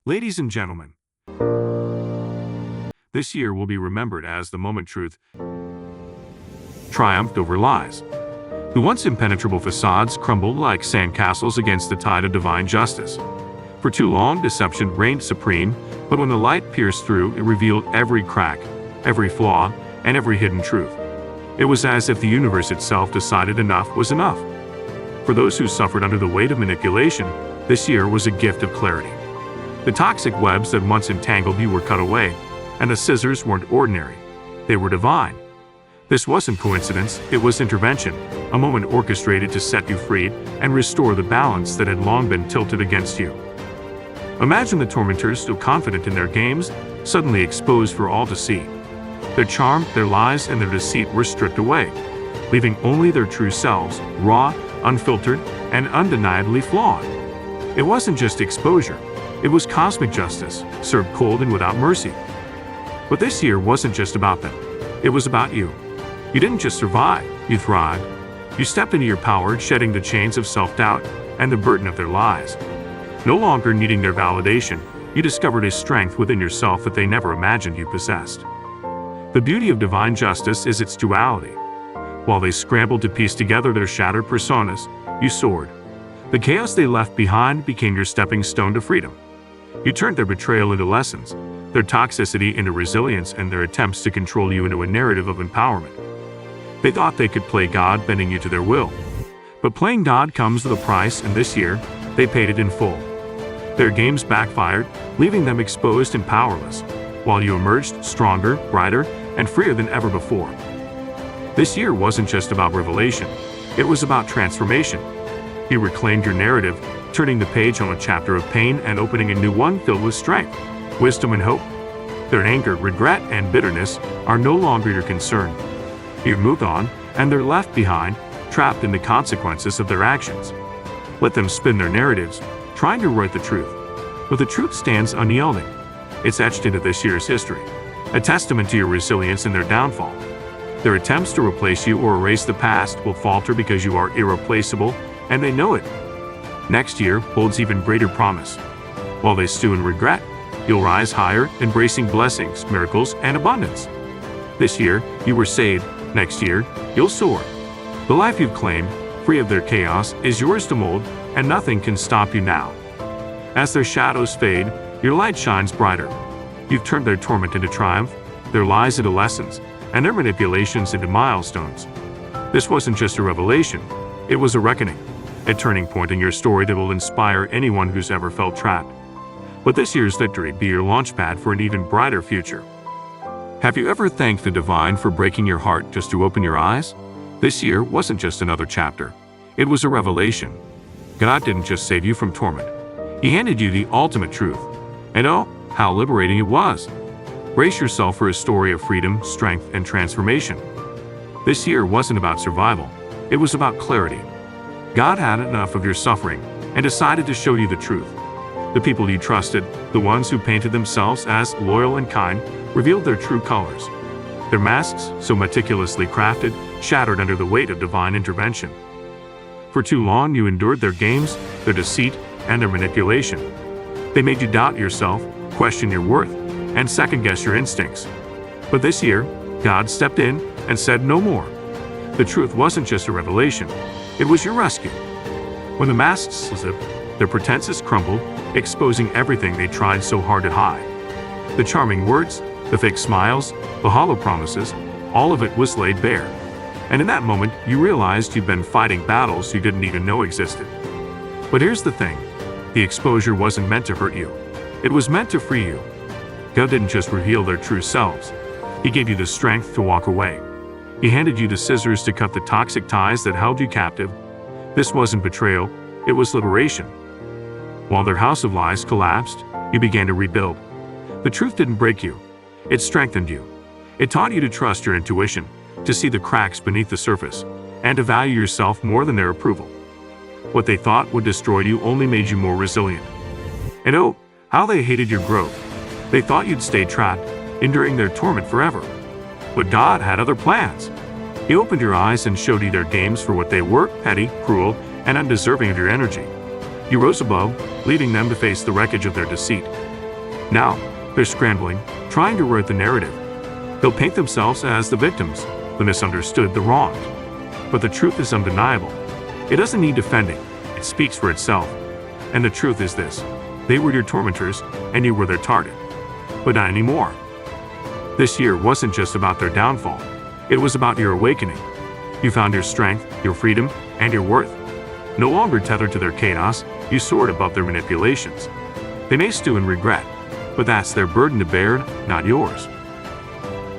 Ladies and gentlemen, this year will be remembered as the moment truth triumphed over lies. The once impenetrable facades crumbled like sandcastles against the tide of divine justice. For too long, deception reigned supreme, but when the light pierced through, it revealed every crack, every flaw, and every hidden truth. It was as if the universe itself decided enough was enough. For those who suffered under the weight of manipulation, this year was a gift of clarity. The toxic webs that once entangled you were cut away, and the scissors weren't ordinary. They were divine. This wasn't coincidence, it was intervention, a moment orchestrated to set you free and restore the balance that had long been tilted against you. Imagine the tormentors, still confident in their games, suddenly exposed for all to see. Their charm, their lies, and their deceit were stripped away, leaving only their true selves, raw, unfiltered, and undeniably flawed. It wasn't just exposure. It was cosmic justice, served cold and without mercy. But this year wasn't just about them. It was about you. You didn't just survive, you thrived. You stepped into your power, shedding the chains of self-doubt and the burden of their lies. No longer needing their validation, you discovered a strength within yourself that they never imagined you possessed. The beauty of divine justice is its duality. While they scrambled to piece together their shattered personas, you soared. The chaos they left behind became your stepping stone to freedom. You turned their betrayal into lessons, their toxicity into resilience, and their attempts to control you into a narrative of empowerment. They thought they could play God, bending you to their will. But playing God comes with a price, and this year, they paid it in full. Their games backfired, leaving them exposed and powerless, while you emerged stronger, brighter, and freer than ever before. This year wasn't just about revelation, it was about transformation. You reclaimed your narrative, turning the page on a chapter of pain and opening a new one filled with strength, wisdom, and hope. Their anger, regret, and bitterness are no longer your concern. You've moved on, and they're left behind, trapped in the consequences of their actions. Let them spin their narratives, trying to write the truth. But the truth stands unyielding. It's etched into this year's history, a testament to your resilience in their downfall. Their attempts to replace you or erase the past will falter because you are irreplaceable, and they know it. Next year holds even greater promise. While they stew in regret, you'll rise higher, embracing blessings, miracles, and abundance. This year, you were saved. Next year, you'll soar. The life you've claimed, free of their chaos, is yours to mold, and nothing can stop you now. As their shadows fade, your light shines brighter. You've turned their torment into triumph, their lies into lessons, and their manipulations into milestones. This wasn't just a revelation, it was a reckoning, a turning point in your story that will inspire anyone who's ever felt trapped. Let this year's victory be your launchpad for an even brighter future. Have you ever thanked the divine for breaking your heart just to open your eyes? This year wasn't just another chapter. It was a revelation. God didn't just save you from torment. He handed you the ultimate truth. And oh, how liberating it was. Brace yourself for a story of freedom, strength, and transformation. This year wasn't about survival. It was about clarity. God had enough of your suffering and decided to show you the truth. The people you trusted, the ones who painted themselves as loyal and kind, revealed their true colors. Their masks, so meticulously crafted, shattered under the weight of divine intervention. For too long, you endured their games, their deceit, and their manipulation. They made you doubt yourself, question your worth, and second-guess your instincts. But this year, God stepped in and said no more. The truth wasn't just a revelation, it was your rescue. When the masks slipped, their pretenses crumbled, exposing everything they tried so hard to hide. The charming words, the fake smiles, the hollow promises, all of it was laid bare. And in that moment, you realized you'd been fighting battles you didn't even know existed. But here's the thing, the exposure wasn't meant to hurt you. It was meant to free you. God didn't just reveal their true selves. He gave you the strength to walk away. He handed you the scissors to cut the toxic ties that held you captive. This wasn't betrayal, it was liberation. While their house of lies collapsed, you began to rebuild. The truth didn't break you. It strengthened you. It taught you to trust your intuition, to see the cracks beneath the surface, and to value yourself more than their approval. What they thought would destroy you only made you more resilient. And oh, how they hated your growth. They thought you'd stay trapped, enduring their torment forever. But God had other plans. He opened your eyes and showed you their games for what they were, petty, cruel, and undeserving of your energy. You rose above, leaving them to face the wreckage of their deceit. Now, they're scrambling, trying to write the narrative. They'll paint themselves as the victims, the misunderstood, the wronged. But the truth is undeniable. It doesn't need defending. It speaks for itself. And the truth is this: they were your tormentors, and you were their target. But not anymore. This year wasn't just about their downfall. It was about your awakening. You found your strength, your freedom, and your worth. No longer tethered to their chaos, you soared above their manipulations. They may stew in regret, but that's their burden to bear, not yours.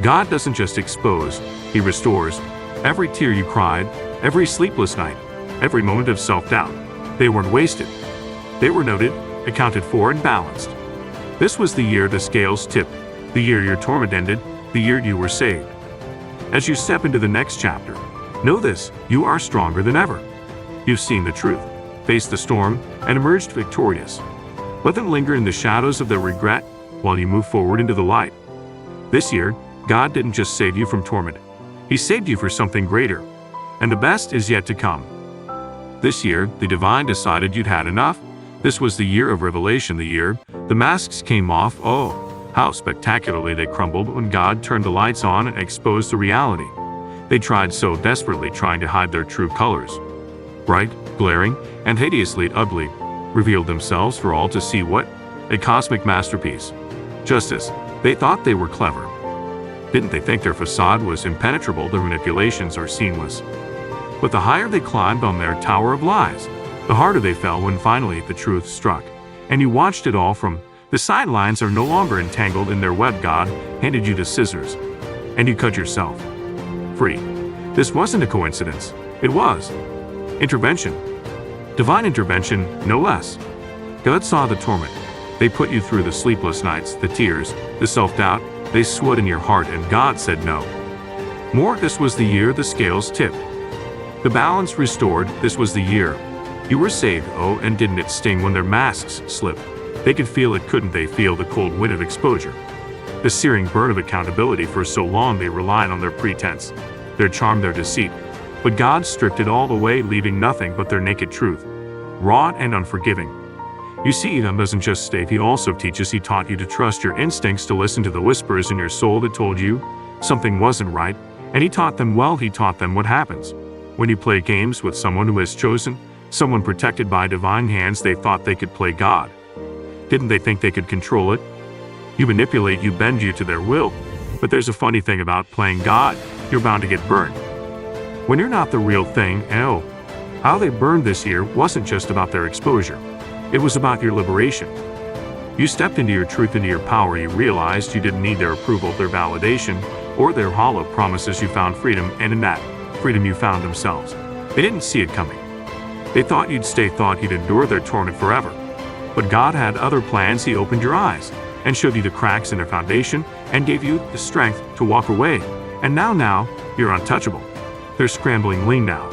God doesn't just expose, He restores. Every tear you cried, every sleepless night, every moment of self-doubt, they weren't wasted. They were noted, accounted for, and balanced. This was the year the scales tipped, the year your torment ended, the year you were saved. As you step into the next chapter, know this: you are stronger than ever. You've seen the truth, faced the storm, and emerged victorious. Let them linger in the shadows of their regret while you move forward into the light. This year, God didn't just save you from torment. He saved you for something greater, and the best is yet to come. This year, the divine decided you'd had enough. This was the year of revelation, the year the masks came off. Oh, how spectacularly they crumbled when God turned the lights on and exposed the reality. They tried so desperately trying to hide their true colors. Bright, glaring, and hideously ugly, revealed themselves for all to see. What a cosmic masterpiece. Just as they thought they were clever, didn't they think their facade was impenetrable, their manipulations are seamless? But the higher they climbed on their tower of lies, the harder they fell when finally the truth struck. And you watched it all from the sidelines. Are no longer entangled in their web. God handed you the scissors, and you cut yourself free. This wasn't a coincidence. It was intervention. Divine intervention, no less. God saw the torment. They put you through the sleepless nights, the tears, the self-doubt. They sweat in your heart, and God said no more. This was the year the scales tipped, the balance restored. This was the year you were saved. Oh, and didn't it sting when their masks slipped? They could feel it, couldn't they? Feel the cold wind of exposure, the searing burn of accountability. For so long they relied on their pretense, their charm, their deceit. But God stripped it all away, leaving nothing but their naked truth, raw and unforgiving. You see, Edom doesn't just save, He also teaches. He taught you to trust your instincts, to listen to the whispers in your soul that told you something wasn't right. And He taught them well. He taught them what happens when you play games with someone who has chosen, someone protected by divine hands. They thought they could play God. Didn't they think they could control it? You manipulate, you bend you to their will. But there's a funny thing about playing God: you're bound to get burned when you're not the real thing. And oh, how they burned this year wasn't just about their exposure. It was about your liberation. You stepped into your truth, into your power. You realized you didn't need their approval, their validation, or their hollow promises. You found freedom, and in that freedom you found themselves. They didn't see it coming. They thought you'd stay, thought you'd endure their torment forever. But God had other plans. He opened your eyes and showed you the cracks in their foundation and gave you the strength to walk away. And now, you're untouchable. They're scrambling lean now,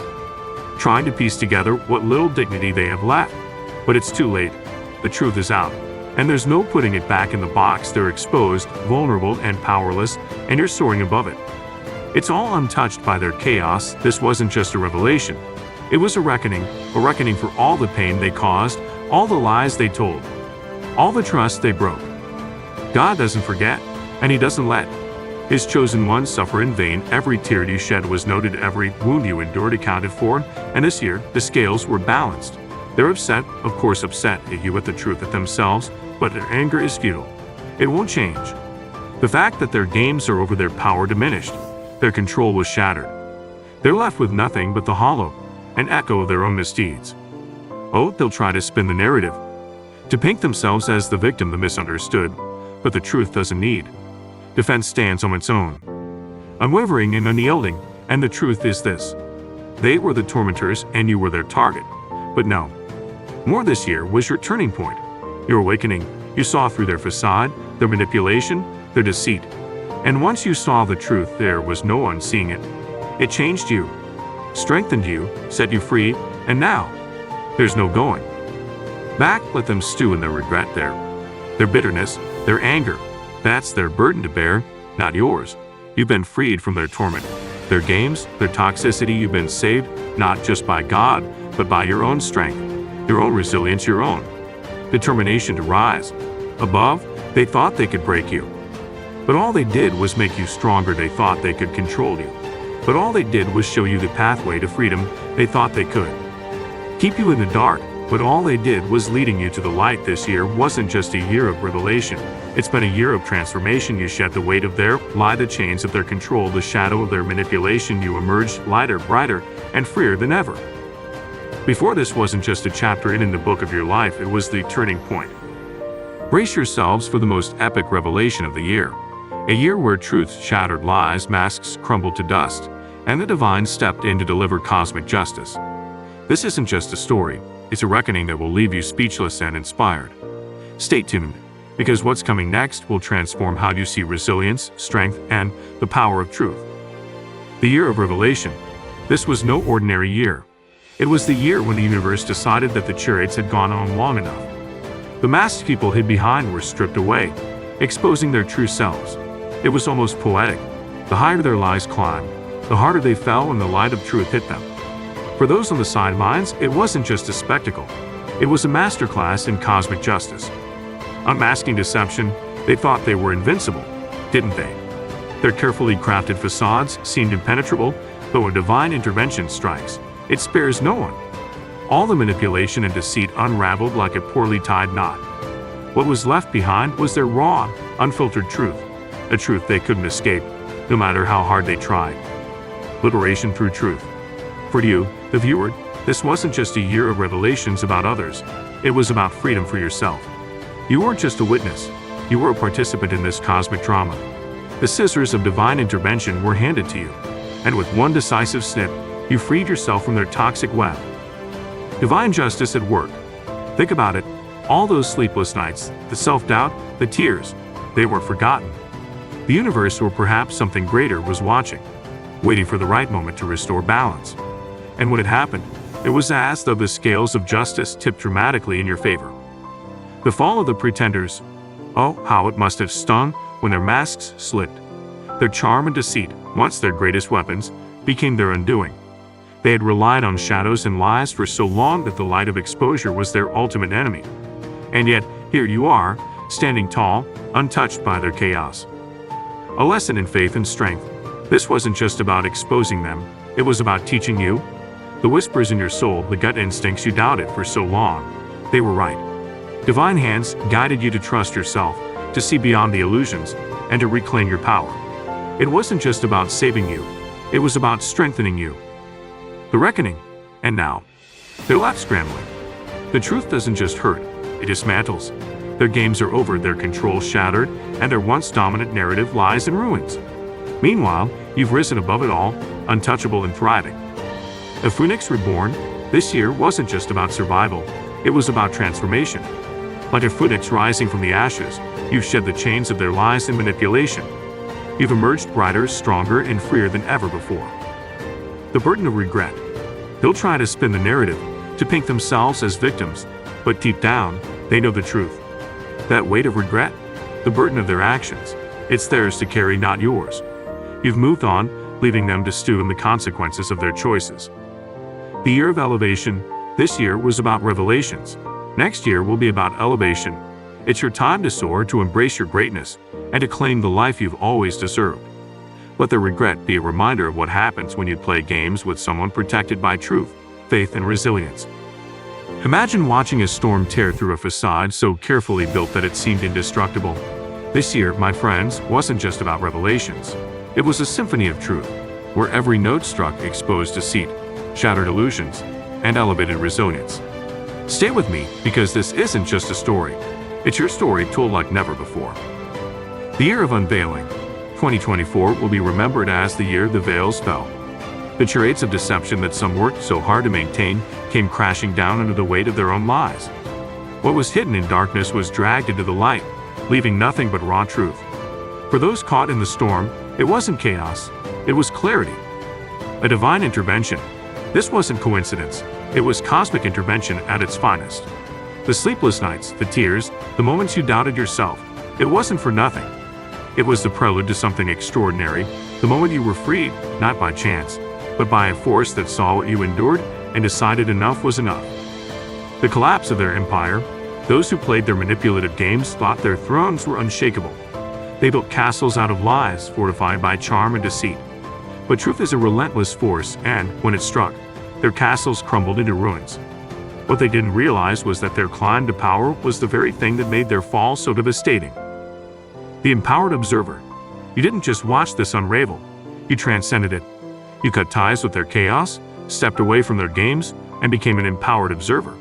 trying to piece together what little dignity they have left. But it's too late. The truth is out, and there's no putting it back in the box. They're exposed, vulnerable, and powerless, and you're soaring above it. It's all untouched by their chaos. This wasn't just a revelation. It was a reckoning for all the pain they caused, all the lies they told, all the trust they broke. God doesn't forget, and He doesn't let His chosen ones suffer in vain. Every tear you shed was noted, every wound you endured accounted for, and this year the scales were balanced. They're upset, of course upset at you, at the truth, at themselves, but their anger is futile. It won't change. The fact that their games are over, their power diminished, their control was shattered. They're left with nothing but the hollow, an echo of their own misdeeds. Oh, they'll try to spin the narrative, to paint themselves as the victim, the misunderstood, but the truth doesn't need defense, stands on its own, unwavering and unyielding. And the truth is this: they were the tormentors and you were their target. But no, more. This year was your turning point, your awakening. You saw through their facade, their manipulation, their deceit. And once you saw the truth, there was no unseeing it. It changed you, strengthened you, set you free, and now there's no going back. Let them stew in their regret, their bitterness, their anger. That's their burden to bear, not yours. You've been freed from their torment, their games, their toxicity. You've been saved, not just by God, but by your own strength, your own resilience, your own determination to rise above They thought they could break you, but all they did was make you stronger. They thought they could control you, but all they did was show you the pathway to freedom. They thought they could keep you in the dark, but all they did was leading you to the light. This year wasn't just a year of revelation. It's been a year of transformation. You shed the weight of their lie, the chains of their control, the shadow of their manipulation. You emerged lighter, brighter, and freer than ever. Before, this wasn't just a chapter in the book of your life, it was the turning point. Brace yourselves for the most epic revelation of the year. A year where truth shattered lies, masks crumbled to dust, and the divine stepped in to deliver cosmic justice. This isn't just a story, it's a reckoning that will leave you speechless and inspired. Stay tuned, because what's coming next will transform how you see resilience, strength, and the power of truth. The year of revelation. This was no ordinary year. It was the year when the universe decided that the chariots had gone on long enough. The masked people hid behind were stripped away, exposing their true selves. It was almost poetic. The higher their lies climbed, the harder they fell when the light of truth hit them. For those on the sidelines, it wasn't just a spectacle. It was a masterclass in cosmic justice. Unmasking deception, they thought they were invincible, didn't they? Their carefully crafted facades seemed impenetrable, but when divine intervention strikes, it spares no one. All the manipulation and deceit unraveled like a poorly tied knot. What was left behind was their raw, unfiltered truth, a truth they couldn't escape, no matter how hard they tried. Liberation through truth. For you, the viewer, this wasn't just a year of revelations about others, it was about freedom for yourself. You weren't just a witness, you were a participant in this cosmic drama. The scissors of divine intervention were handed to you, and with one decisive snip, you freed yourself from their toxic web. Divine justice at work. Think about it, all those sleepless nights, the self-doubt, the tears, they were forgotten. The universe, or perhaps something greater, was watching, waiting for the right moment to restore balance. And when it happened, it was as though the scales of justice tipped dramatically in your favor. The fall of the pretenders. Oh, how it must have stung when their masks slipped. Their charm and deceit, once their greatest weapons, became their undoing. They had relied on shadows and lies for so long that the light of exposure was their ultimate enemy. And yet, here you are, standing tall, untouched by their chaos. A lesson in faith and strength. This wasn't just about exposing them, it was about teaching you. The whispers in your soul, the gut instincts you doubted for so long, they were right. Divine hands guided you to trust yourself, to see beyond the illusions, and to reclaim your power. It wasn't just about saving you, it was about strengthening you. The reckoning. And now, they're left scrambling. The truth doesn't just hurt, it dismantles. Their games are over, their control shattered, and their once dominant narrative lies in ruins. Meanwhile, you've risen above it all, untouchable and thriving. A phoenix reborn. This year wasn't just about survival, it was about transformation. Like a phoenix rising from the ashes, you've shed the chains of their lies and manipulation. You've emerged brighter, stronger, and freer than ever before. The burden of regret. They'll try to spin the narrative, to paint themselves as victims, but deep down, they know the truth. That weight of regret, the burden of their actions, it's theirs to carry, not yours. You've moved on, leaving them to stew in the consequences of their choices. The year of elevation. This year was about revelations. Next year will be about elevation. It's your time to soar, to embrace your greatness, and to claim the life you've always deserved. Let the regret be a reminder of what happens when you play games with someone protected by truth, faith, and resilience. Imagine watching a storm tear through a facade so carefully built that it seemed indestructible. This year, my friends, wasn't just about revelations. It was a symphony of truth, where every note struck exposed deceit, shattered illusions, and elevated resilience. Stay with me, because this isn't just a story. It's your story told like never before. The year of unveiling. 2024 will be remembered as the year the veils fell. The charades of deception that some worked so hard to maintain came crashing down under the weight of their own lies. What was hidden in darkness was dragged into the light, leaving nothing but raw truth. For those caught in the storm, it wasn't chaos, it was clarity. A divine intervention. This wasn't coincidence, it was cosmic intervention at its finest. The sleepless nights, the tears, the moments you doubted yourself, it wasn't for nothing. It was the prelude to something extraordinary, the moment you were freed, not by chance, but by a force that saw what you endured and decided enough was enough. The collapse of their empire. Those who played their manipulative games thought their thrones were unshakable. They built castles out of lies, fortified by charm and deceit. But truth is a relentless force, and when it struck, their castles crumbled into ruins. What they didn't realize was that their climb to power was the very thing that made their fall so devastating. The empowered observer. You didn't just watch this unravel, you transcended it. You cut ties with their chaos, stepped away from their games, and became an empowered observer.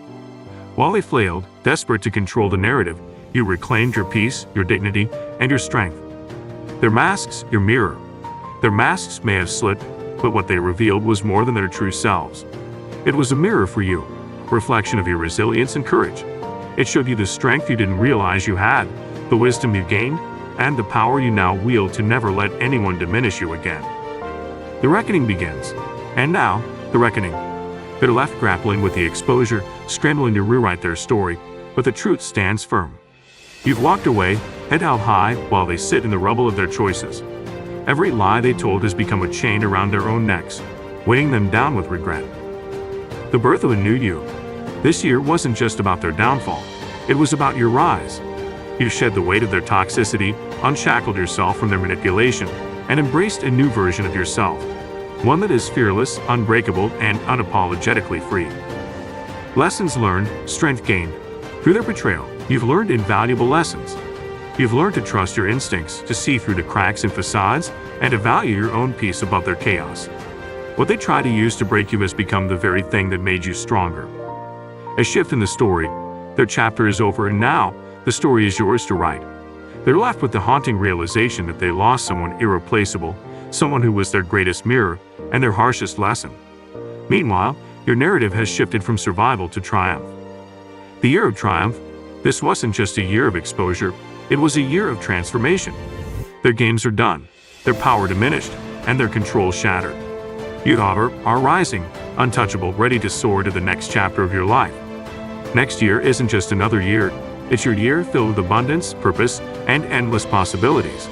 While they flailed, desperate to control the narrative, you reclaimed your peace, your dignity, and your strength. Their masks, your mirror. Their masks may have slipped, but what they revealed was more than their true selves. It was a mirror for you, a reflection of your resilience and courage. It showed you the strength you didn't realize you had, the wisdom you gained, and the power you now wield to never let anyone diminish you again. The reckoning begins. And now, the reckoning. They're left grappling with the exposure, scrambling to rewrite their story, but the truth stands firm. You've walked away, head held high, while they sit in the rubble of their choices. Every lie they told has become a chain around their own necks, weighing them down with regret. The birth of a new you. This year wasn't just about their downfall, it was about your rise. You shed the weight of their toxicity, unshackled yourself from their manipulation, and embraced a new version of yourself. One that is fearless, unbreakable, and unapologetically free. Lessons learned, strength gained. Through their betrayal, you've learned invaluable lessons. You've learned to trust your instincts, to see through the cracks in facades, and to value your own peace above their chaos. What they try to use to break you has become the very thing that made you stronger. A shift in the story. Their chapter is over, and now, the story is yours to write. They're left with the haunting realization that they lost someone irreplaceable, someone who was their greatest mirror and their harshest lesson. Meanwhile, your narrative has shifted from survival to triumph. The year of triumph. This wasn't just a year of exposure, it was a year of transformation. Their games are done, their power diminished, and their control shattered. You, however, are rising, untouchable, ready to soar to the next chapter of your life. Next year isn't just another year, it's your year filled with abundance, purpose, and endless possibilities.